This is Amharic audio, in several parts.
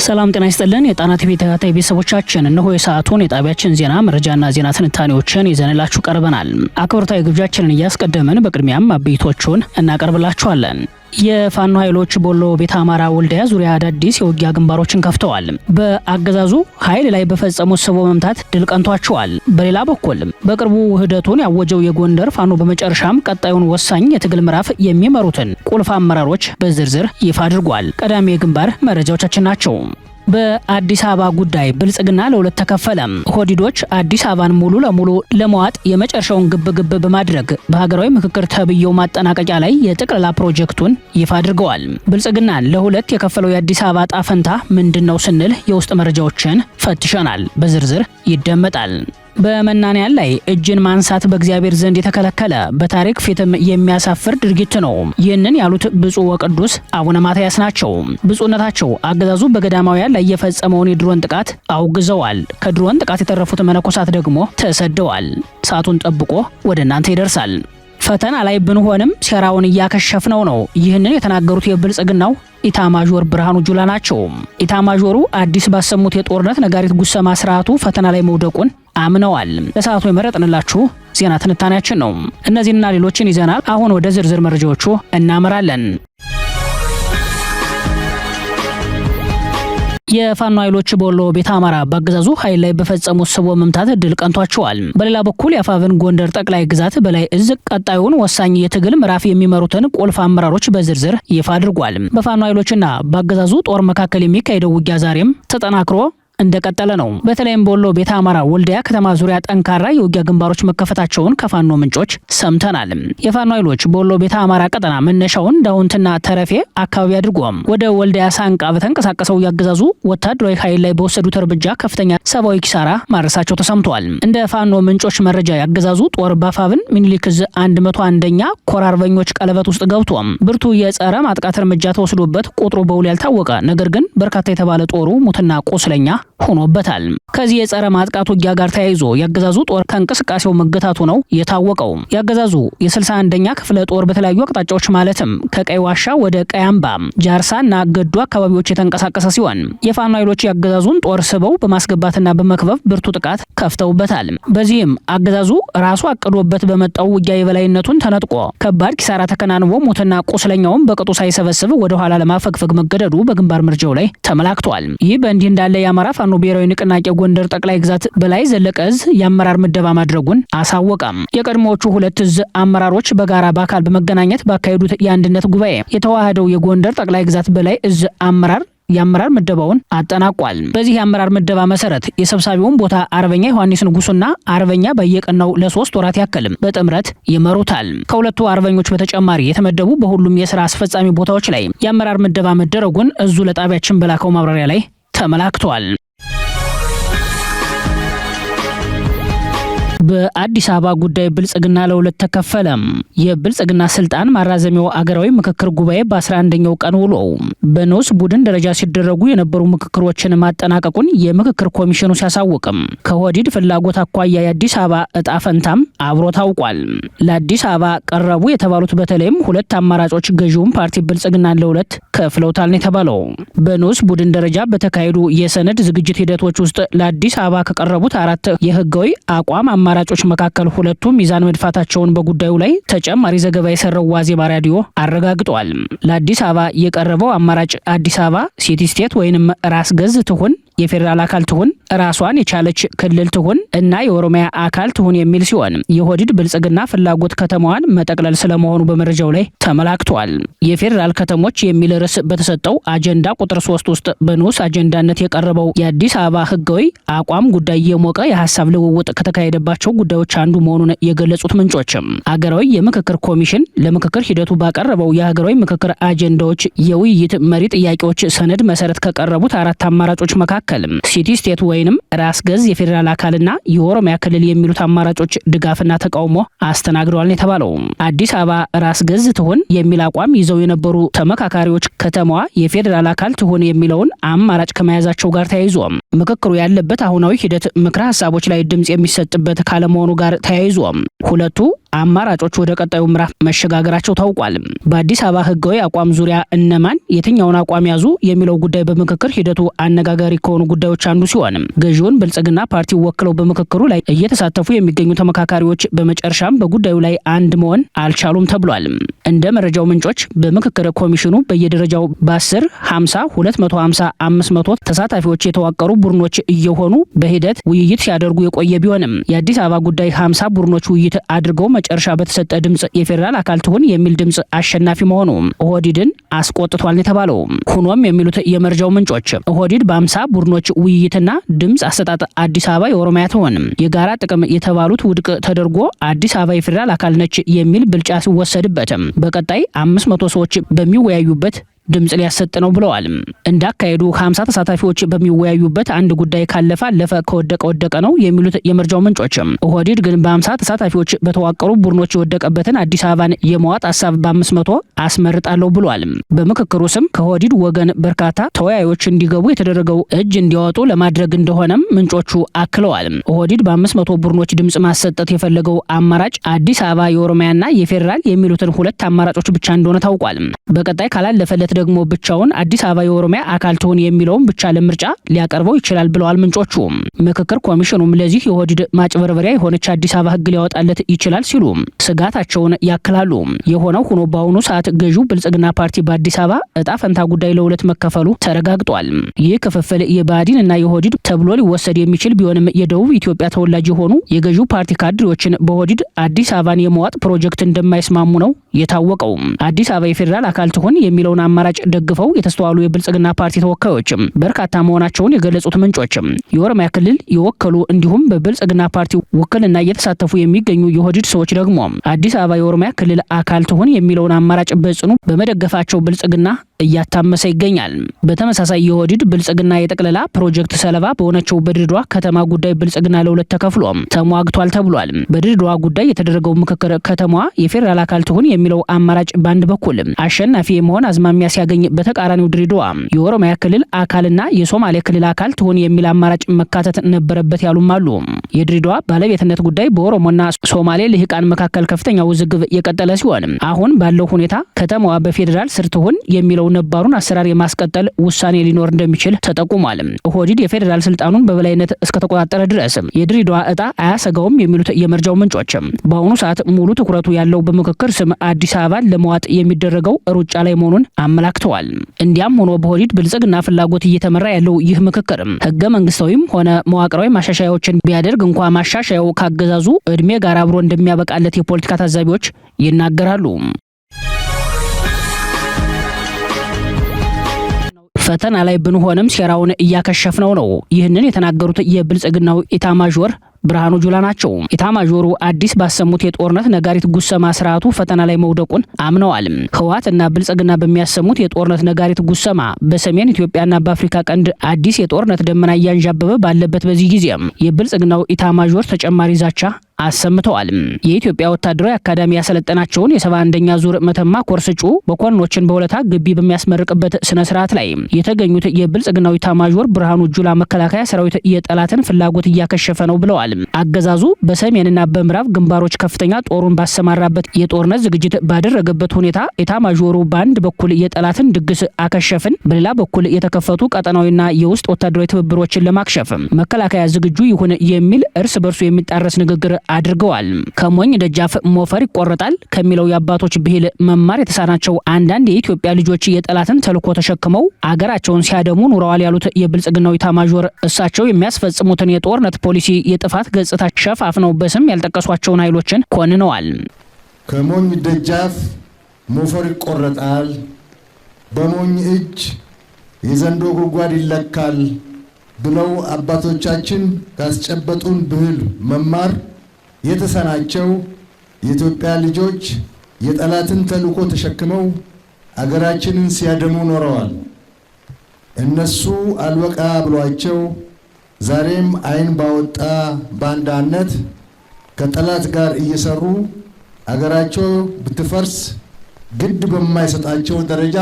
ሰላም ጤና ይስጥልን የጣና ቲቪ ተከታታይ ቤተሰቦቻችን እነሆ የሰዓቱን የጣቢያችን ዜና መረጃና ዜና ትንታኔዎችን ይዘንላችሁ ቀርበናል። አክብሮታዊ ግብዣችንን እያስቀደምን በቅድሚያም አበይቶቹን እናቀርብላችኋለን። የፋኖ ኃይሎች ቦሎ ቤተ አማራ ወልዲያ ዙሪያ አዳዲስ የውጊያ ግንባሮችን ከፍተዋል። በአገዛዙ ኃይል ላይ በፈጸሙት ስቦ መምታት ድል ቀንቷቸዋል። በሌላ በኩል በቅርቡ ውህደቱን ያወጀው የጎንደር ፋኖ በመጨረሻም ቀጣዩን ወሳኝ የትግል ምዕራፍ የሚመሩትን ቁልፍ አመራሮች በዝርዝር ይፋ አድርጓል። ቀዳሚ የግንባር መረጃዎቻችን ናቸው። በአዲስ አበባ ጉዳይ ብልጽግና ለሁለት ተከፈለ። ሆዲዶች አዲስ አበባን ሙሉ ለሙሉ ለመዋጥ የመጨረሻውን ግብግብ በማድረግ በሀገራዊ ምክክር ተብየው ማጠናቀቂያ ላይ የጠቅላላ ፕሮጀክቱን ይፋ አድርገዋል። ብልጽግናን ለሁለት የከፈለው የአዲስ አበባ ዕጣ ፈንታ ምንድነው ስንል የውስጥ መረጃዎችን ፈትሸናል። በዝርዝር ይደመጣል። በመናንያን ላይ እጅን ማንሳት በእግዚአብሔር ዘንድ የተከለከለ በታሪክ ፊትም የሚያሳፍር ድርጊት ነው። ይህንን ያሉት ብፁዕ ወቅዱስ አቡነ ማትያስ ናቸው። ብፁዕነታቸው አገዛዙ በገዳማውያን ላይ የፈጸመውን የድሮን ጥቃት አውግዘዋል። ከድሮን ጥቃት የተረፉት መነኮሳት ደግሞ ተሰደዋል። ሰዓቱን ጠብቆ ወደ እናንተ ይደርሳል። ፈተና ላይ ብንሆንም ሴራውን እያከሸፍነው ነው። ይህንን የተናገሩት የብልጽግናው ኢታማዦር ብርሃኑ ጁላ ናቸው። ኢታማዦሩ አዲስ ባሰሙት የጦርነት ነጋሪት ጉሰማ ስርዓቱ ፈተና ላይ መውደቁን አምነዋል። ለሰዓቱ የመረጥንላችሁ ዜና ትንታኔያችን ነው። እነዚህና ሌሎችን ይዘናል። አሁን ወደ ዝርዝር መረጃዎቹ እናመራለን። የፋኖ ኃይሎች ቦሎ ቤተ አማራ በአገዛዙ ኃይል ላይ በፈጸሙት ስቦ መምታት ድል ቀንቷቸዋል። በሌላ በኩል የአፋብን ጎንደር ጠቅላይ ግዛት በላይ እዝ ቀጣዩን ወሳኝ የትግል ምዕራፍ የሚመሩትን ቁልፍ አመራሮች በዝርዝር ይፋ አድርጓል። በፋኖ ኃይሎችና በአገዛዙ ጦር መካከል የሚካሄደው ውጊያ ዛሬም ተጠናክሮ እንደቀጠለ ነው። በተለይም ቦሎ ቤተ አማራ ወልዲያ ከተማ ዙሪያ ጠንካራ የውጊያ ግንባሮች መከፈታቸውን ከፋኖ ምንጮች ሰምተናል። የፋኖ ኃይሎች ቦሎ ቤተ አማራ ቀጠና መነሻውን ዳውንትና ተረፌ አካባቢ አድርጎም ወደ ወልዲያ ሳንቃ በተንቀሳቀሰው ያገዛዙ ወታደራዊ ኃይል ላይ በወሰዱት እርምጃ ከፍተኛ ሰብአዊ ኪሳራ ማድረሳቸው ተሰምቷል። እንደ ፋኖ ምንጮች መረጃ ያገዛዙ ጦር ባፋብን ሚኒሊክ ዕዝ 101ኛ ኮር አርበኞች ቀለበት ውስጥ ገብቶ ብርቱ የጸረ ማጥቃት እርምጃ ተወስዶበት ቁጥሩ በውል ያልታወቀ ነገር ግን በርካታ የተባለ ጦሩ ሙትና ቆስለኛ ሆኖበታል። ከዚህ የጸረ ማጥቃት ውጊያ ጋር ተያይዞ ያገዛዙ ጦር ከእንቅስቃሴው መገታቱ ነው የታወቀው። ያገዛዙ የ61ኛ ክፍለ ጦር በተለያዩ አቅጣጫዎች ማለትም ከቀይ ዋሻ ወደ ቀያምባ፣ ጃርሳና ገዱ አካባቢዎች የተንቀሳቀሰ ሲሆን የፋኖ ኃይሎች ያገዛዙን ጦር ስበው በማስገባትና በመክበብ ብርቱ ጥቃት ከፍተውበታል። በዚህም አገዛዙ ራሱ አቅዶበት በመጣው ውጊያ የበላይነቱን ተነጥቆ ከባድ ኪሳራ ተከናንቦ ሞትና ቁስለኛውን በቅጡ ሳይሰበስብ ወደ ኋላ ለማፈግፈግ መገደዱ በግንባር መረጃው ላይ ተመላክቷል። ይህ በእንዲህ እንዳለ የአማራ ፋኖ ብሔራዊ ንቅናቄ ጎንደር ጠቅላይ ግዛት በላይ ዘለቀ ዕዝ የአመራር ምደባ ማድረጉን አሳወቀም። የቀድሞዎቹ ሁለት ዕዝ አመራሮች በጋራ በአካል በመገናኘት ባካሄዱት የአንድነት ጉባኤ የተዋሃደው የጎንደር ጠቅላይ ግዛት በላይ ዕዝ የአመራር ምደባውን አጠናቋል። በዚህ የአመራር ምደባ መሰረት የሰብሳቢውን ቦታ አርበኛ ዮሐንስ ንጉሱና አርበኛ በየቀናው ለ3 ወራት ያክልም በጥምረት ይመሩታል። ከሁለቱ አርበኞች በተጨማሪ የተመደቡ በሁሉም የስራ አስፈጻሚ ቦታዎች ላይ የአመራር ምደባ መደረጉን ዕዙ ለጣቢያችን በላከው ማብራሪያ ላይ ተመላክቷል። በአዲስ አበባ ጉዳይ ብልጽግና ለሁለት ተከፈለ። የብልጽግና ስልጣን ማራዘሚያው አገራዊ ምክክር ጉባኤ በ11ኛው ቀን ውሎ በንዑስ ቡድን ደረጃ ሲደረጉ የነበሩ ምክክሮችን ማጠናቀቁን የምክክር ኮሚሽኑ ሲያሳውቅም ከሆዲድ ፍላጎት አኳያ የአዲስ አበባ ዕጣ ፈንታም አብሮ ታውቋል። ለአዲስ አበባ ቀረቡ የተባሉት በተለይም ሁለት አማራጮች ገዢውን ፓርቲ ብልጽግናን ለሁለት ከፍለውታል ነው የተባለው። በንዑስ ቡድን ደረጃ በተካሄዱ የሰነድ ዝግጅት ሂደቶች ውስጥ ለአዲስ አበባ ከቀረቡት 4 የህጋዊ አቋም አማራጮች መካከል ሁለቱ ሚዛን መድፋታቸውን በጉዳዩ ላይ ተጨማሪ ዘገባ የሰራው ዋዜማ ራዲዮ አረጋግጧል። ለአዲስ አበባ የቀረበው አማራጭ አዲስ አበባ ሲቲ ስቴት ወይንም ራስ ገዝ ትሁን፣ የፌዴራል አካል ትሁን፣ ራሷን የቻለች ክልል ትሁን እና የኦሮሚያ አካል ትሁን የሚል ሲሆን የሆዲድ ብልጽግና ፍላጎት ከተማዋን መጠቅለል ስለመሆኑ በመረጃው ላይ ተመላክቷል። የፌዴራል ከተሞች የሚል ርዕስ በተሰጠው አጀንዳ ቁጥር 3 ውስጥ በንዑስ አጀንዳነት የቀረበው የአዲስ አበባ ህጋዊ አቋም ጉዳይ የሞቀ የሀሳብ ልውውጥ ከተካሄደባቸው ጉዳዮች አንዱ መሆኑን የገለጹት ምንጮችም አገራዊ የምክክር ኮሚሽን ለምክክር ሂደቱ ባቀረበው የሀገራዊ ምክክር አጀንዳዎች የውይይት መሪ ጥያቄዎች ሰነድ መሰረት ከቀረቡት 4 አማራጮች መካከል ሲቲ ስቴት ወይንም ራስ ገዝ የፌዴራል አካልና የኦሮሚያ ክልል የሚሉት አማራጮች ድጋፍና ተቃውሞ አስተናግደዋል የተባለው አዲስ አበባ ራስ ገዝ ትሁን የሚል አቋም ይዘው የነበሩ ተመካካሪዎች ከተማዋ የፌዴራል አካል ትሁን የሚለውን አማራጭ ከመያዛቸው ጋር ተያይዞ ምክክሩ ያለበት አሁናዊ ሂደት ምክረ ሀሳቦች ላይ ድምጽ የሚሰጥበት ካለመሆኑ ጋር ተያይዞ ሁለቱ አማራጮች ወደ ቀጣዩ ምዕራፍ መሸጋገራቸው ታውቋል። በአዲስ አበባ ህጋዊ አቋም ዙሪያ እነማን የትኛውን አቋም ያዙ የሚለው ጉዳይ በምክክር ሂደቱ አነጋጋሪ ከሆኑ ጉዳዮች አንዱ ሲሆን ገዢውን ብልጽግና ፓርቲ ወክለው በምክክሩ ላይ እየተሳተፉ የሚገኙ ተመካካሪዎች በመጨረሻም በጉዳዩ ላይ አንድ መሆን አልቻሉም ተብሏል። እንደ መረጃው ምንጮች በምክክር ኮሚሽኑ በየደረጃው በ10፣ 50፣ 250፣ 500 ተሳታፊዎች የተዋቀሩ ቡድኖች እየሆኑ በሂደት ውይይት ሲያደርጉ የቆየ ቢሆንም የአዲስ አበባ ጉዳይ 50 ቡድኖች ውይይት አድርገው መጨረሻ በተሰጠ ድምጽ የፌዴራል አካል ትሁን የሚል ድምጽ አሸናፊ መሆኑ ኦህዴድን አስቆጥቷል የተባለው። ሆኖም የሚሉት የመረጃው ምንጮች ኦህዴድ በ50 ቡድኖች ውይይትና ድምጽ አሰጣጥ አዲስ አበባ የኦሮሚያ ትሆን የጋራ ጥቅም የተባሉት ውድቅ ተደርጎ አዲስ አበባ የፌዴራል አካል ነች የሚል ብልጫ ሲወሰድበትም በቀጣይ 500 ሰዎች በሚወያዩበት ድምጽ ሊያሰጥ ነው ብለዋል። እንዳካሄዱ 50 ተሳታፊዎች በሚወያዩበት አንድ ጉዳይ ካለፈ አለፈ ከወደቀ ወደቀ ነው የሚሉት የመረጃው ምንጮች ኦህዴድ ግን በ50 ተሳታፊዎች በተዋቀሩ ቡድኖች የወደቀበትን አዲስ አበባን የመዋጥ ሐሳብ በ500 አስመርጣለሁ ብሏል። በምክክሩ ስም ከኦህዴድ ወገን በርካታ ተወያዮች እንዲገቡ የተደረገው እጅ እንዲያወጡ ለማድረግ እንደሆነም ምንጮቹ አክለዋል። ኦህዴድ በ500 ቡድኖች ድምጽ ማሰጠት የፈለገው አማራጭ አዲስ አበባ የኦሮሚያና የፌዴራል የሚሉትን ሁለት አማራጮች ብቻ እንደሆነ ታውቋል። በቀጣይ ካላለፈለት ደግሞ ብቻውን አዲስ አበባ የኦሮሚያ አካል ትሆን የሚለውን ብቻ ለምርጫ ሊያቀርበው ይችላል ብለዋል ምንጮቹ። ምክክር ኮሚሽኑም ለዚህ የኦህዴድ ማጭበርበሪያ የሆነች አዲስ አበባ ህግ ሊያወጣለት ይችላል ሲሉ ስጋታቸውን ያክላሉ። የሆነው ሆኖ በአሁኑ ሰዓት ገዢው ብልጽግና ፓርቲ በአዲስ አበባ እጣ ፈንታ ጉዳይ ለሁለት መከፈሉ ተረጋግጧል። ይህ ክፍፍል የብአዴን እና የኦህዴድ ተብሎ ሊወሰድ የሚችል ቢሆንም የደቡብ ኢትዮጵያ ተወላጅ የሆኑ የገዢው ፓርቲ ካድሬዎችን በኦህዴድ አዲስ አበባን የመዋጥ ፕሮጀክት እንደማይስማሙ ነው የታወቀው። አዲስ አበባ የፌዴራል አካል ትሆን የሚለውን አማራጭ ደግፈው የተስተዋሉ የብልጽግና ፓርቲ ተወካዮች በርካታ መሆናቸውን የገለጹት ምንጮች የኦሮሚያ ክልል የወከሉ እንዲሁም በብልጽግና ፓርቲ ውክልና እየተሳተፉ የሚገኙ የኦህዴድ ሰዎች ደግሞ አዲስ አበባ የኦሮሚያ ክልል አካል ትሆን የሚለውን አማራጭ በጽኑ በመደገፋቸው ብልጽግና እያታመሰ ይገኛል። በተመሳሳይ የኦህዴድ ብልጽግና የጠቅላላ ፕሮጀክት ሰለባ በሆነችው በድሬዳዋ ከተማ ጉዳይ ብልጽግና ለሁለት ተከፍሎ ተሟግቷል ተብሏል። በድሬዳዋ ጉዳይ የተደረገው ምክክር ከተማዋ የፌዴራል አካል ትሆን የሚለው አማራጭ በአንድ በኩል አሸናፊ የመሆን አዝማሚያ ሲያገኝ፣ በተቃራኒው ድሬዳዋ የኦሮሚያ ክልል አካልና የሶማሌ ክልል አካል ትሆን የሚል አማራጭ መካተት ነበረበት ያሉም አሉ። የድሬዳዋ ባለቤትነት ጉዳይ በኦሮሞና ሶማሌ ልሂቃን መካከል ከፍተኛ ውዝግብ የቀጠለ ሲሆን አሁን ባለው ሁኔታ ከተማዋ በፌዴራል ስር ትሆን የሚለው ነባሩን አሰራር የማስቀጠል ውሳኔ ሊኖር እንደሚችል ተጠቁሟል። ኦህዴድ የፌዴራል ስልጣኑን በበላይነት እስከተቆጣጠረ ድረስ የድሬዳዋ እጣ አያሰጋውም የሚሉት የመረጃው ምንጮች በአሁኑ ሰዓት ሙሉ ትኩረቱ ያለው በምክክር ስም አዲስ አበባን ለመዋጥ የሚደረገው ሩጫ ላይ መሆኑን አመላክተዋል። እንዲያም ሆኖ በኦህዴድ ብልጽግና ፍላጎት እየተመራ ያለው ይህ ምክክር ህገ መንግስታዊም ሆነ መዋቅራዊ ማሻሻያዎችን ቢያደርግ እንኳ ማሻሻያው ካገዛዙ እድሜ ጋር አብሮ እንደሚያበቃለት የፖለቲካ ታዛቢዎች ይናገራሉ። ፈተና ላይ ብንሆንም ሴራውን እያከሸፍነው ነው። ይህንን የተናገሩት የብልጽግናው ኢታማዦር ብርሃኑ ጁላ ናቸው። ኢታማዦሩ አዲስ ባሰሙት የጦርነት ነጋሪት ጉሰማ ስርዓቱ ፈተና ላይ መውደቁን አምነዋል። ህወሓት እና ብልጽግና በሚያሰሙት የጦርነት ነጋሪት ጉሰማ በሰሜን ኢትዮጵያና በአፍሪካ ቀንድ አዲስ የጦርነት ደመና እያንዣበበ ባለበት በዚህ ጊዜ የብልጽግናው ኢታማዦር ተጨማሪ ዛቻ አሰምተዋል። የኢትዮጵያ ወታደራዊ አካዳሚ ያሰለጠናቸውን የ71ኛ ዙር መተማ ኮርስ እጩ መኮንኖችን በሁለታ ግቢ በሚያስመርቅበት ስነ ስርዓት ላይ የተገኙት የብልጽግናው ኢታማዦር ብርሃኑ ጁላ መከላከያ ሰራዊት የጠላትን ፍላጎት እያከሸፈ ነው ብለዋል። አገዛዙ በሰሜንና በምዕራብ ግንባሮች ከፍተኛ ጦሩን ባሰማራበት የጦርነት ዝግጅት ባደረገበት ሁኔታ ኢታማዦሩ በአንድ በኩል የጠላትን ድግስ አከሸፍን፣ በሌላ በኩል የተከፈቱ ቀጠናዊና የውስጥ ወታደራዊ ትብብሮችን ለማክሸፍ መከላከያ ዝግጁ ይሁን የሚል እርስ በርሱ የሚጣረስ ንግግር አድርገዋል። ከሞኝ ደጃፍ ሞፈር ይቆረጣል ከሚለው የአባቶች ብሂል መማር የተሳናቸው አንዳንድ የኢትዮጵያ ልጆች የጠላትን ተልዕኮ ተሸክመው አገራቸውን ሲያደሙ ኑረዋል ያሉት የብልጽግናው ኢታማዦር እሳቸው የሚያስፈጽሙትን የጦርነት ፖሊሲ የጥፋት ገጽታ ሸፋፍነው በስም ያልጠቀሷቸውን ኃይሎችን ኮንነዋል። ከሞኝ ደጃፍ ሞፈር ይቆረጣል፣ በሞኝ እጅ የዘንዶ ጉድጓድ ይለካል ብለው አባቶቻችን ካስጨበጡን ብሂል መማር የተሳናቸው የኢትዮጵያ ልጆች የጠላትን ተልዕኮ ተሸክመው አገራችንን ሲያደሙ ኖረዋል። እነሱ አልበቃ ብሏቸው ዛሬም አይን ባወጣ ባንዳነት ከጠላት ጋር እየሰሩ አገራቸው ብትፈርስ ግድ በማይሰጣቸው ደረጃ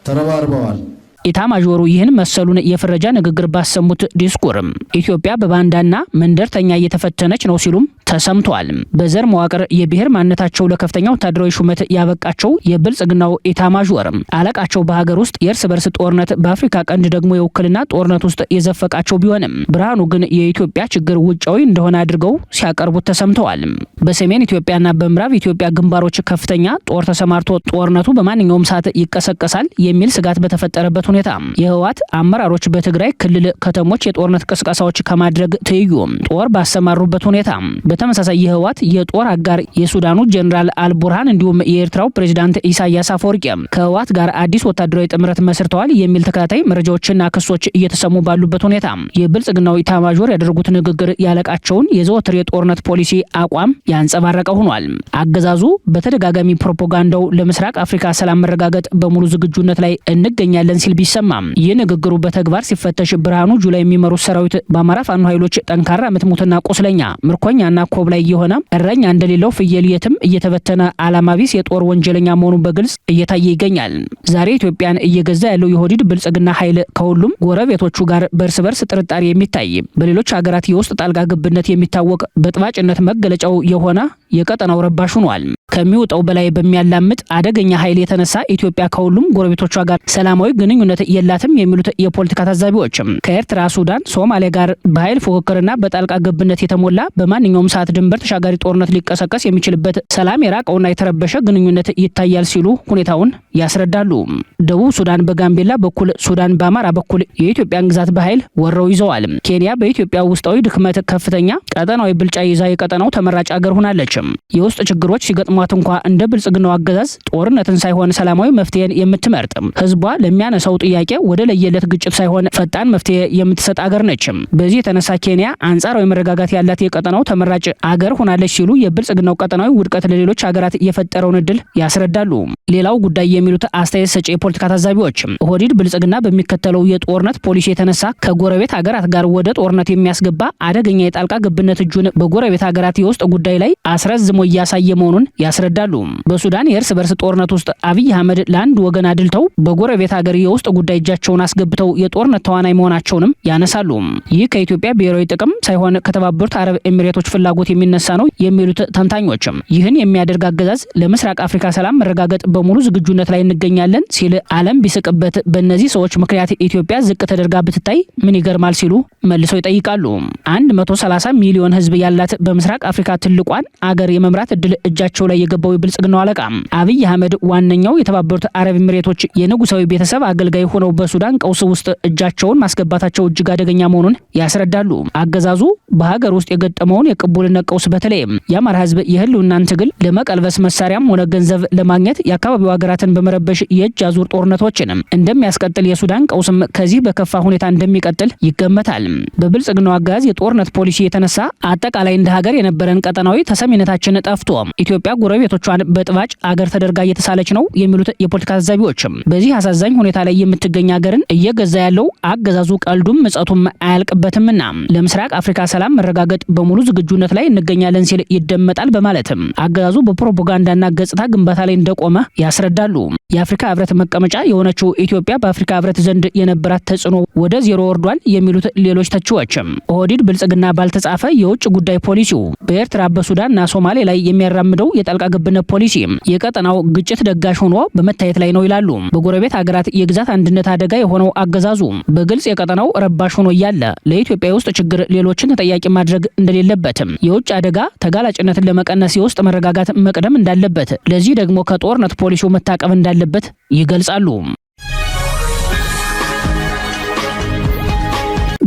ተረባርበዋል። ኢታማዦሩ ይህን መሰሉን የፍረጃ ንግግር ባሰሙት ዲስኩርም ኢትዮጵያ በባንዳና መንደርተኛ እየተፈተነች ነው ሲሉም ተሰምቷል። በዘር መዋቅር የብሔር ማንነታቸው ለከፍተኛ ወታደራዊ ሹመት ያበቃቸው የብልጽግናው ኢታማዦር አለቃቸው በሀገር ውስጥ የእርስ በርስ ጦርነት፣ በአፍሪካ ቀንድ ደግሞ የውክልና ጦርነት ውስጥ የዘፈቃቸው ቢሆንም ብርሃኑ ግን የኢትዮጵያ ችግር ውጫዊ እንደሆነ አድርገው ሲያቀርቡት ተሰምተዋል። በሰሜን ኢትዮጵያና በምዕራብ ኢትዮጵያ ግንባሮች ከፍተኛ ጦር ተሰማርቶ ጦርነቱ በማንኛውም ሰዓት ይቀሰቀሳል የሚል ስጋት በተፈጠረበት ሁኔታ የህወሓት አመራሮች በትግራይ ክልል ከተሞች የጦርነት ቅስቀሳዎች ከማድረግ ትይዩ ጦር ባሰማሩበት ሁኔታ በተመሳሳይ የህወሓት የጦር አጋር የሱዳኑ ጀነራል አልቡርሃን እንዲሁም የኤርትራው ፕሬዝዳንት ኢሳያስ አፈወርቂ ከህወሓት ጋር አዲስ ወታደራዊ ጥምረት መስርተዋል የሚል ተከታታይ መረጃዎችና ክሶች እየተሰሙ ባሉበት ሁኔታ የብልጽግናው ኢታማዦር ያደረጉት ንግግር ያለቃቸውን የዘወትር የጦርነት ፖሊሲ አቋም ያንጸባረቀ ሆኗል። አገዛዙ በተደጋጋሚ ፕሮፓጋንዳው ለምስራቅ አፍሪካ ሰላም መረጋገጥ በሙሉ ዝግጁነት ላይ እንገኛለን ሲል ቢሰማም ይህ ንግግሩ በተግባር ሲፈተሽ ብርሃኑ ጁላ የሚመሩት ሰራዊት በአማራ ፋኖ ኃይሎች ጠንካራ ምትሙትና ቁስለኛ ምርኮኛና ኮብላይ የሆነ እረኛ እንደሌለው ፍየል የትም እየተበተነ ዓላማ ቢስ የጦር ወንጀለኛ መሆኑ በግልጽ እየታየ ይገኛል። ዛሬ ኢትዮጵያን እየገዛ ያለው የሆዲድ ብልጽግና ኃይል ከሁሉም ጎረቤቶቹ ጋር በእርስ በርስ ጥርጣሬ የሚታይ በሌሎች ሀገራት የውስጥ ጣልቃ ገብነት የሚታወቅ በጥባጭነት መገለጫው የሆነ የቀጠናው ረባሽ ሆኗል። ከሚወጣው በላይ በሚያላምጥ አደገኛ ኃይል የተነሳ ኢትዮጵያ ከሁሉም ጎረቤቶቿ ጋር ሰላማዊ ግንኙነት የላትም የሚሉት የፖለቲካ ታዛቢዎችም ከኤርትራ፣ ሱዳን፣ ሶማሊያ ጋር በኃይል ፉክክርና በጣልቃ ገብነት የተሞላ በማንኛውም ሰዓት ድንበር ተሻጋሪ ጦርነት ሊቀሰቀስ የሚችልበት ሰላም የራቀውና የተረበሸ ግንኙነት ይታያል ሲሉ ሁኔታውን ያስረዳሉ። ደቡብ ሱዳን በጋምቤላ በኩል፣ ሱዳን በአማራ በኩል የኢትዮጵያን ግዛት በኃይል ወረው ይዘዋል። ኬንያ በኢትዮጵያ ውስጣዊ ድክመት ከፍተኛ ቀጠናዊ ብልጫ ይዛ የቀጠናው ተመራጭ አገር ሆናለች። የውስጥ ችግሮች ሲገጥሟት እንኳ እንደ ብልጽግናው አገዛዝ ጦርነትን ሳይሆን ሰላማዊ መፍትሄን የምትመርጥ ህዝቧ ለሚያነሳው ጥያቄ ወደ ለየለት ግጭት ሳይሆን ፈጣን መፍትሄ የምትሰጥ አገር ነች። በዚህ የተነሳ ኬንያ አንጻራዊ መረጋጋት ያላት የቀጠናው ተመራጭ አገር ሆናለች ሲሉ የብልጽግናው ቀጠናዊ ውድቀት ለሌሎች ሀገራት የፈጠረውን እድል ያስረዳሉ። ሌላው ጉዳይ የሚሉት አስተያየት ሰጪ የፖለቲካ ታዛቢዎች ኦህዴድ ብልጽግና በሚከተለው የጦርነት ፖሊሲ የተነሳ ከጎረቤት ሀገራት ጋር ወደ ጦርነት የሚያስገባ አደገኛ የጣልቃ ገብነት እጁን በጎረቤት ሀገራት የውስጥ ጉዳይ ላይ አስረዝሞ እያሳየ መሆኑን ያስረዳሉ። በሱዳን የእርስ በርስ ጦርነት ውስጥ አብይ አህመድ ለአንድ ወገን አድልተው በጎረቤት ሀገር የውስጥ ጉዳይ እጃቸውን አስገብተው የጦርነት ተዋናይ መሆናቸውንም ያነሳሉ። ይህ ከኢትዮጵያ ብሔራዊ ጥቅም ሳይሆን ከተባበሩት አረብ ኤሚሬቶች ፍላጎት የሚነሳ ነው የሚሉት ተንታኞችም ይህን የሚያደርግ አገዛዝ ለምስራቅ አፍሪካ ሰላም መረጋገጥ በሙሉ ዝግጁነት ላይ እንገኛለን ሲል ዓለም ቢስቅበት በእነዚህ ሰዎች ምክንያት ኢትዮጵያ ዝቅ ተደርጋ ብትታይ ምን ይገርማል ሲሉ መልሰው ይጠይቃሉ። 130 ሚሊዮን ህዝብ ያላት በምስራቅ አፍሪካ ትልቋን አገር የመምራት እድል እጃቸው ላይ የገባው የብልጽግናው አለቃ አብይ አህመድ ዋነኛው የተባበሩት አረብ ኤሚሬቶች የንጉሳዊ ቤተሰብ አገልጋይ ሆነው በሱዳን ቀውስ ውስጥ እጃቸውን ማስገባታቸው እጅግ አደገኛ መሆኑን ያስረዳሉ። አገዛዙ በሀገር ውስጥ የገጠመውን የቅቡልነት ቀውስ በተለይም የአማራ ህዝብ የህልውናን ትግል ለመቀልበስ መሳሪያም ሆነ ገንዘብ ለማግኘት የአካባቢው ሀገራትን በመረበሽ የእጅ አዙር ጦርነቶችንም እንደሚያስቀጥል የሱዳን ቀውስም ከዚህ በከፋ ሁኔታ እንደሚቀጥል ይገመታል። በብልጽግናው አገዛዝ የጦርነት ፖሊሲ የተነሳ አጠቃላይ እንደ ሀገር የነበረን ቀጠናዊ ተሰሚነታችን ጠፍቶ ኢትዮጵያ ጎረቤቶቿን በጥባጭ አገር ተደርጋ እየተሳለች ነው የሚሉት የፖለቲካ ታዛቢዎችም በዚህ አሳዛኝ ሁኔታ ላይ የምትገኝ ሀገርን እየገዛ ያለው አገዛዙ ቀልዱም ምጸቱም አያልቅበትምና ለምስራቅ አፍሪካ ሰላም መረጋገጥ በሙሉ ዝግጁነት ላይ እንገኛለን ሲል ይደመጣል በማለትም አገዛዙ በፕሮፓጋንዳና ገጽታ ግንባታ ላይ እንደቆመ ያስረዳሉ። የአፍሪካ ህብረት መቀመጫ የሆነችው ኢትዮጵያ በአፍሪካ ህብረት ዘንድ የነበራት ተጽዕኖ ወደ ዜሮ ወርዷል የሚሉት ሌሎች ተቺዎችም ኦህዴድ ብልጽግና ባልተጻፈ የውጭ ጉዳይ ፖሊሲው በኤርትራ በሱዳንና ሶማሌ ላይ የሚያራምደው የጣልቃ ገብነት ፖሊሲ የቀጠናው ግጭት ደጋሽ ሆኖ በመታየት ላይ ነው ይላሉ። በጎረቤት ሀገራት የግዛት አንድነት አደጋ የሆነው አገዛዙ በግልጽ የቀጠናው ረባሽ ሆኖ እያለ ለኢትዮጵያ የውስጥ ችግር ሌሎችን ተጠያቂ ማድረግ እንደሌለበትም የውጭ አደጋ ተጋላጭነትን ለመቀነስ የውስጥ መረጋጋት መቅደም እንዳለበት ለዚህ ደግሞ ከጦርነት ፖሊሲው መታቀብ እንዳለበት ይገልጻሉ።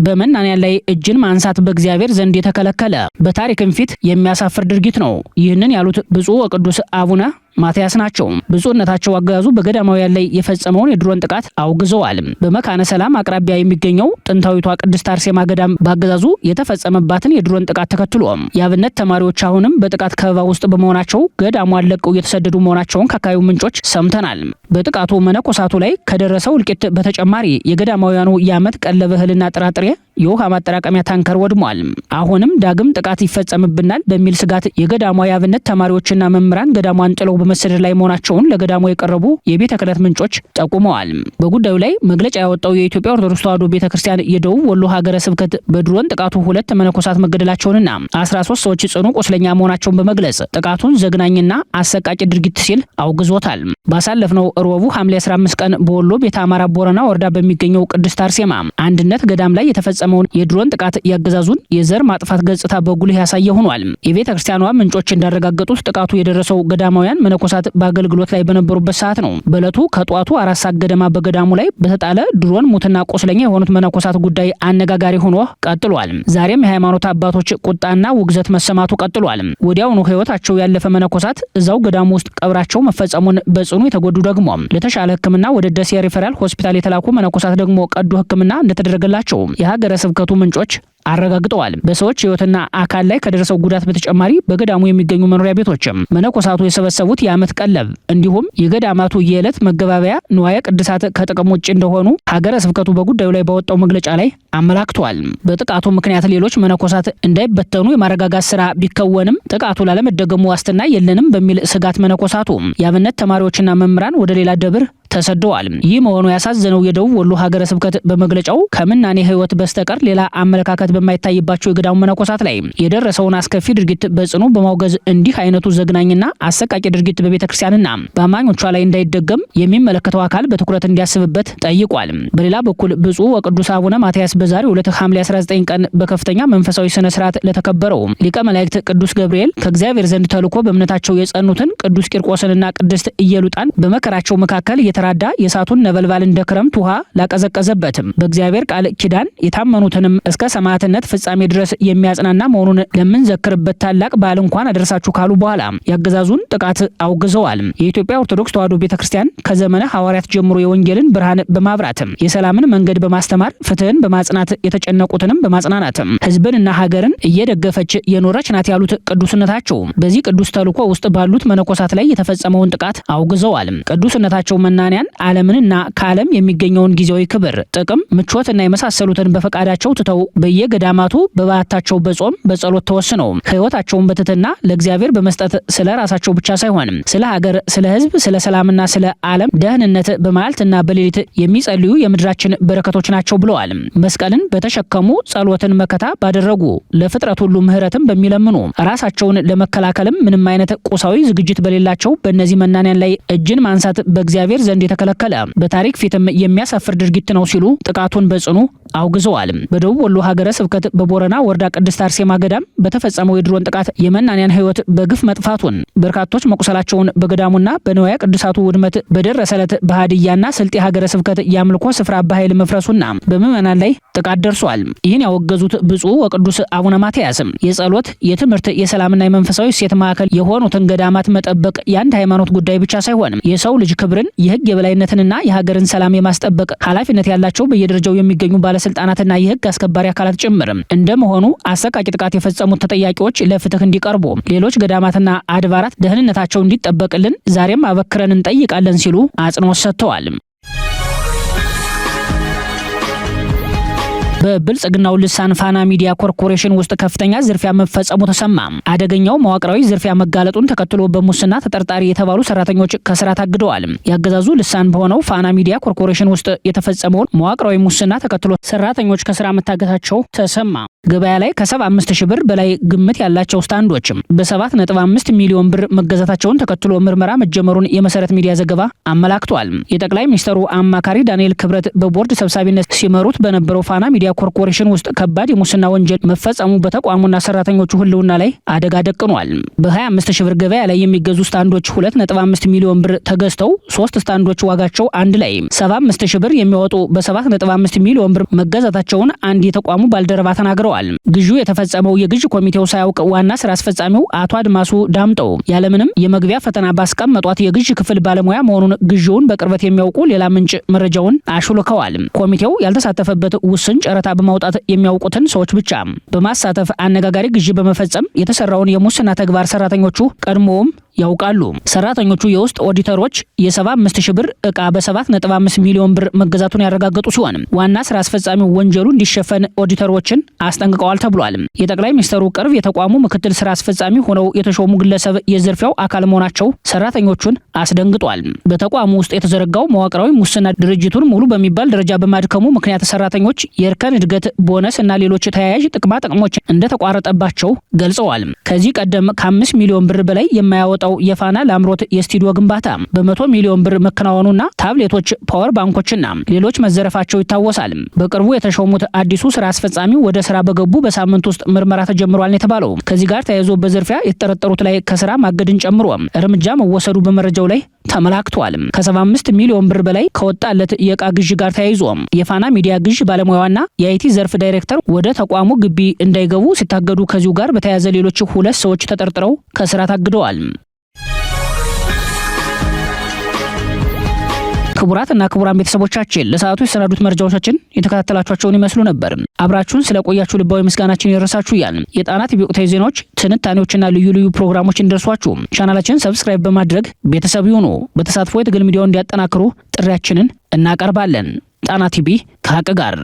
በመናንያን ላይ እጅን ማንሳት በእግዚአብሔር ዘንድ የተከለከለ በታሪክም ፊት የሚያሳፍር ድርጊት ነው። ይህንን ያሉት ብፁዕ ወቅዱስ አቡነ ማትያስ ናቸው። ብፁዕነታቸው አገዛዙ በገዳማውያን ላይ የፈጸመውን የድሮን ጥቃት አውግዘዋል። በመካነ ሰላም አቅራቢያ የሚገኘው ጥንታዊቷ ቅድስት አርሴማ ገዳም በአገዛዙ የተፈጸመባትን የድሮን ጥቃት ተከትሎ የአብነት ተማሪዎች አሁንም በጥቃት ከበባ ውስጥ በመሆናቸው ገዳሟን ለቀው እየተሰደዱ መሆናቸውን ከአካባቢው ምንጮች ሰምተናል። በጥቃቱ መነኮሳቱ ላይ ከደረሰው እልቂት በተጨማሪ የገዳማውያኑ የዓመት ቀለብ እህልና ጥራጥሬ የውሃ ማጠራቀሚያ ታንከር ወድሟል። አሁንም ዳግም ጥቃት ይፈጸምብናል በሚል ስጋት የገዳሙ የአብነት ተማሪዎችና መምህራን ገዳሟን ጥለው በመሰደድ ላይ መሆናቸውን ለገዳሙ የቀረቡ የቤተ ክህነት ምንጮች ጠቁመዋል። በጉዳዩ ላይ መግለጫ ያወጣው የኢትዮጵያ ኦርቶዶክስ ተዋሕዶ ቤተክርስቲያን የደቡብ ወሎ ሀገረ ስብከት በድሮን ጥቃቱ 2 መነኮሳት መገደላቸውንና 13 ሰዎች ጽኑ ቁስለኛ መሆናቸውን በመግለጽ ጥቃቱን ዘግናኝና አሰቃቂ ድርጊት ሲል አውግዞታል። ባሳለፍነው ረቡዕ ሐምሌ 15 ቀን በወሎ ቤተ አማራ ቦረና ወረዳ በሚገኘው ቅድስት አርሴማ አንድነት ገዳም ላይ የተፈጸመውን የድሮን ጥቃት ያገዛዙን የዘር ማጥፋት ገጽታ በጉልህ ያሳየ ሆኗል። የቤተ ክርስቲያኗ ምንጮች እንዳረጋገጡት ጥቃቱ የደረሰው ገዳማውያን መነኮሳት በአገልግሎት ላይ በነበሩበት ሰዓት ነው። በዕለቱ ከጧቱ 4 ሰዓት ገደማ በገዳሙ ላይ በተጣለ ድሮን ሙትና ቆስለኛ የሆኑት መነኮሳት ጉዳይ አነጋጋሪ ሆኖ ቀጥሏል። ዛሬም የሃይማኖት አባቶች ቁጣና ውግዘት መሰማቱ ቀጥሏል። ወዲያውኑ ህይወታቸው ያለፈ መነኮሳት እዛው ገዳሙ ውስጥ ቀብራቸው መፈጸሙን በጽኑ የተጎዱ ደግሞ ለተሻለ ሕክምና ወደ ደሴ ሪፈራል ሆስፒታል የተላኩ መነኮሳት ደግሞ ቀዶ ሕክምና እንደተደረገላቸው የሀገረ ስብከቱ ምንጮች አረጋግጠዋል። በሰዎች ህይወትና አካል ላይ ከደረሰው ጉዳት በተጨማሪ በገዳሙ የሚገኙ መኖሪያ ቤቶችም መነኮሳቱ የሰበሰቡት የዓመት ቀለብ እንዲሁም የገዳማቱ የዕለት መገባበያ ንዋየ ቅድሳት ከጥቅም ውጭ እንደሆኑ ሀገረ ስብከቱ በጉዳዩ ላይ ባወጣው መግለጫ ላይ አመላክቷል። በጥቃቱ ምክንያት ሌሎች መነኮሳት እንዳይበተኑ የማረጋጋት ስራ ቢከወንም ጥቃቱ ላለመደገሙ ዋስትና የለንም በሚል ስጋት መነኮሳቱ የአብነት ተማሪዎችና መምህራን ወደ ሌላ ደብር ተሰደዋል። ይህ መሆኑ ያሳዘነው የደቡብ ወሎ ሀገረ ስብከት በመግለጫው ከምናኔ ህይወት በስተቀር ሌላ አመለካከት በማይታይባቸው የገዳሙ መነኮሳት ላይ የደረሰውን አስከፊ ድርጊት በጽኑ በማውገዝ እንዲህ አይነቱ ዘግናኝና አሰቃቂ ድርጊት በቤተክርስቲያንና በአማኞቿ ላይ እንዳይደገም የሚመለከተው አካል በትኩረት እንዲያስብበት ጠይቋል። በሌላ በኩል ብፁዕ ወቅዱስ አቡነ ማትያስ በዛሬው ዕለት ሐምሌ 19 ቀን በከፍተኛ መንፈሳዊ ስነ ስርዓት ለተከበረው ሊቀ መላእክት ቅዱስ ገብርኤል ከእግዚአብሔር ዘንድ ተልኮ በእምነታቸው የጸኑትን ቅዱስ ቂርቆስንና ቅድስት ኢየሉጣን በመከራቸው መካከል የተራዳ የእሳቱን ነበልባል እንደ ክረምት ውሃ ላቀዘቀዘበትም በእግዚአብሔር ቃል ኪዳን የታመኑትንም እስከ ሰማዕትነት ፍጻሜ ድረስ የሚያጽናና መሆኑን ለምንዘክርበት ታላቅ በዓል እንኳን አደረሳችሁ ካሉ በኋላ ያገዛዙን ጥቃት አውግዘዋል። የኢትዮጵያ ኦርቶዶክስ ተዋሕዶ ቤተክርስቲያን ከዘመነ ሐዋርያት ጀምሮ የወንጌልን ብርሃን በማብራትም የሰላምን መንገድ በማስተማር ፍትህን በማጽናት የተጨነቁትንም በማጽናናትም ህዝብንና ሀገርን እየደገፈች የኖረች ናት ያሉት ቅዱስነታቸው በዚህ ቅዱስ ተልእኮ ውስጥ ባሉት መነኮሳት ላይ የተፈጸመውን ጥቃት አውግዘዋል። ቅዱስነታቸው መናንያን ዓለምንና ከዓለም የሚገኘውን ጊዜያዊ ክብር፣ ጥቅም፣ ምቾትና የመሳሰሉትን በፈቃዳቸው ትተው በየገዳማቱ በባታቸው በጾም በጸሎት ተወስነው ህይወታቸውን በትህትና ለእግዚአብሔር በመስጠት ስለ ራሳቸው ብቻ ሳይሆን ስለ ሀገር፣ ስለ ህዝብ፣ ስለ ሰላምና ስለ ዓለም ደህንነት በመዓልትና በሌሊት የሚጸልዩ የምድራችን በረከቶች ናቸው ብለዋል። መስቀልን በተሸከሙ ጸሎትን መከታ ባደረጉ ለፍጥረት ሁሉ ምህረትን በሚለምኑ ራሳቸውን ለመከላከልም ምንም አይነት ቁሳዊ ዝግጅት በሌላቸው በእነዚህ መናንያን ላይ እጅን ማንሳት በእግዚአብሔር ዘንድ የተከለከለ በታሪክ ፊትም የሚያሳፍር ድርጊት ነው ሲሉ ጥቃቱን በጽኑ አውግዘዋል። በደቡብ ወሎ ሀገረ ስብከት በቦረና ወረዳ ቅድስት አርሴማ ገዳም በተፈጸመው የድሮን ጥቃት የመናንያን ህይወት በግፍ መጥፋቱን በርካቶች መቁሰላቸውን በገዳሙና በንዋየ ቅድሳቱ ውድመት በደረሰ ዕለት በሀዲያና ስልጤ ሀገረ ስብከት የአምልኮ ስፍራ በኃይል መፍረሱና በምዕመናን ላይ ጥቃት ደርሷል። ይህን ያወገዙት ብፁዕ ወቅዱስ አቡነ ማትያስ የጸሎት፣ የትምህርት፣ የሰላምና የመንፈሳዊ እሴት ማዕከል የሆኑትን ገዳማት መጠበቅ የአንድ ሃይማኖት ጉዳይ ብቻ ሳይሆን የሰው ልጅ ክብርን፣ የህግ የበላይነትንና የሀገርን ሰላም የማስጠበቅ ኃላፊነት ያላቸው በየደረጃው የሚገኙ ባለስልጣናትና የህግ አስከባሪ አካላት ጭምር እንደመሆኑ አሰቃቂ ጥቃት የፈጸሙት ተጠያቂዎች ለፍትህ እንዲቀርቡ፣ ሌሎች ገዳማትና አድባራት ደህንነታቸው እንዲጠበቅልን ዛሬም አበክረን እንጠይቃለን ሲሉ አጽንኦት ሰጥተዋል። በብልጽግናው ልሳን ፋና ሚዲያ ኮርፖሬሽን ውስጥ ከፍተኛ ዝርፊያ መፈጸሙ ተሰማ። አደገኛው መዋቅራዊ ዝርፊያ መጋለጡን ተከትሎ በሙስና ተጠርጣሪ የተባሉ ሰራተኞች ከስራ ታግደዋል። ያገዛዙ ልሳን በሆነው ፋና ሚዲያ ኮርፖሬሽን ውስጥ የተፈጸመውን መዋቅራዊ ሙስና ተከትሎ ሰራተኞች ከስራ መታገታቸው ተሰማ። ገበያ ላይ ከ75 ሺህ ብር በላይ ግምት ያላቸው ስታንዶች በ7.5 ሚሊዮን ብር መገዛታቸውን ተከትሎ ምርመራ መጀመሩን የመሰረት ሚዲያ ዘገባ አመላክቷል። የጠቅላይ ሚኒስትሩ አማካሪ ዳንኤል ክብረት በቦርድ ሰብሳቢነት ሲመሩት በነበረው ፋና ሚዲያ ኮርፖሬሽን ውስጥ ከባድ የሙስና ወንጀል መፈጸሙ በተቋሙና ሰራተኞቹ ህልውና ላይ አደጋ ደቅኗል። በ25 ሺህ ብር ገበያ ላይ የሚገዙ ስታንዶች 2.5 ሚሊዮን ብር ተገዝተው 3 ስታንዶች ዋጋቸው አንድ ላይ 75 ሺህ ብር የሚወጡ በ7.5 ሚሊዮን ብር መገዛታቸውን አንድ የተቋሙ ባልደረባ ተናግረዋል። ግዢው የተፈጸመው የግዢ ኮሚቴው ሳያውቅ ዋና ስራ አስፈጻሚው አቶ አድማሱ ዳምጠው ያለምንም የመግቢያ ፈተና ባስቀመጧት የግዢ ክፍል ባለሙያ መሆኑን ግዢውን በቅርበት የሚያውቁ ሌላ ምንጭ መረጃውን አሹልከዋል። ኮሚቴው ያልተሳተፈበት ውስን ጨረታ በማውጣት የሚያውቁትን ሰዎች ብቻ በማሳተፍ አነጋጋሪ ግዢ በመፈጸም የተሰራውን የሙስና ተግባር ሰራተኞቹ ቀድሞውም ያውቃሉ። ሰራተኞቹ የውስጥ ኦዲተሮች የ75000 ብር ዕቃ በ7.5 ሚሊዮን ብር መገዛቱን ያረጋገጡ ሲሆን ዋና ስራ አስፈጻሚው ወንጀሉ እንዲሸፈን ኦዲተሮችን አስጠንቅቀዋል ተብሏል። የጠቅላይ ሚኒስትሩ ቅርብ የተቋሙ ምክትል ስራ አስፈጻሚ ሆነው የተሾሙ ግለሰብ የዝርፊያው አካል መሆናቸው ሰራተኞቹን አስደንግጧል። በተቋሙ ውስጥ የተዘረጋው መዋቅራዊ ሙስና ድርጅቱን ሙሉ በሚባል ደረጃ በማድከሙ ምክንያት ሰራተኞች የእርከን እድገት፣ ቦነስ እና ሌሎች ተያያዥ ጥቅማ ጥቅሞች እንደተቋረጠባቸው ገልጸዋል። ከዚህ ቀደም ከ5 ሚሊዮን ብር በላይ የማያወጣው የፋና ላምሮት የስቱዲዮ ግንባታ በ100 ሚሊዮን ብር መከናወኑና ታብሌቶች፣ ፓወር ባንኮችና ሌሎች መዘረፋቸው ይታወሳል። በቅርቡ የተሾሙት አዲሱ ስራ አስፈጻሚ ወደ ስራ በገቡ በሳምንት ውስጥ ምርመራ ተጀምሯል የተባለው ከዚህ ጋር ተያይዞ በዝርፊያ የተጠረጠሩት ላይ ከስራ ማገድን ጨምሮ እርምጃ መወሰዱ በመረጃው ላይ ተመላክቷል። ከ75 ሚሊዮን ብር በላይ ከወጣለት የዕቃ ግዥ ጋር ተያይዞ የፋና ሚዲያ ግዥ ባለሙያዋና የአይቲ ዘርፍ ዳይሬክተር ወደ ተቋሙ ግቢ እንዳይገቡ ሲታገዱ ከዚሁ ጋር በተያያዘ ሌሎች 2 ሰዎች ተጠርጥረው ከስራ ታግደዋል። ክቡራትና ክቡራን ቤተሰቦቻችን ለሰዓቱ የሰናዱት መረጃዎቻችን የተከታተላችኋቸውን ይመስሉ ነበር። አብራችሁን ስለቆያችሁ ልባዊ ምስጋናችን ይደርሳችሁ እያልን የጣና ቲቪ ወቅታዊ ዜናዎች፣ ትንታኔዎችና ልዩ ልዩ ፕሮግራሞች እንዲደርሷችሁ ቻናላችንን ሰብስክራይብ በማድረግ ቤተሰብ ይሁኑ። በተሳትፎ የትግል ሚዲያውን እንዲያጠናክሩ ጥሪያችንን እናቀርባለን። ጣና ቲቪ ከሀቅ ጋር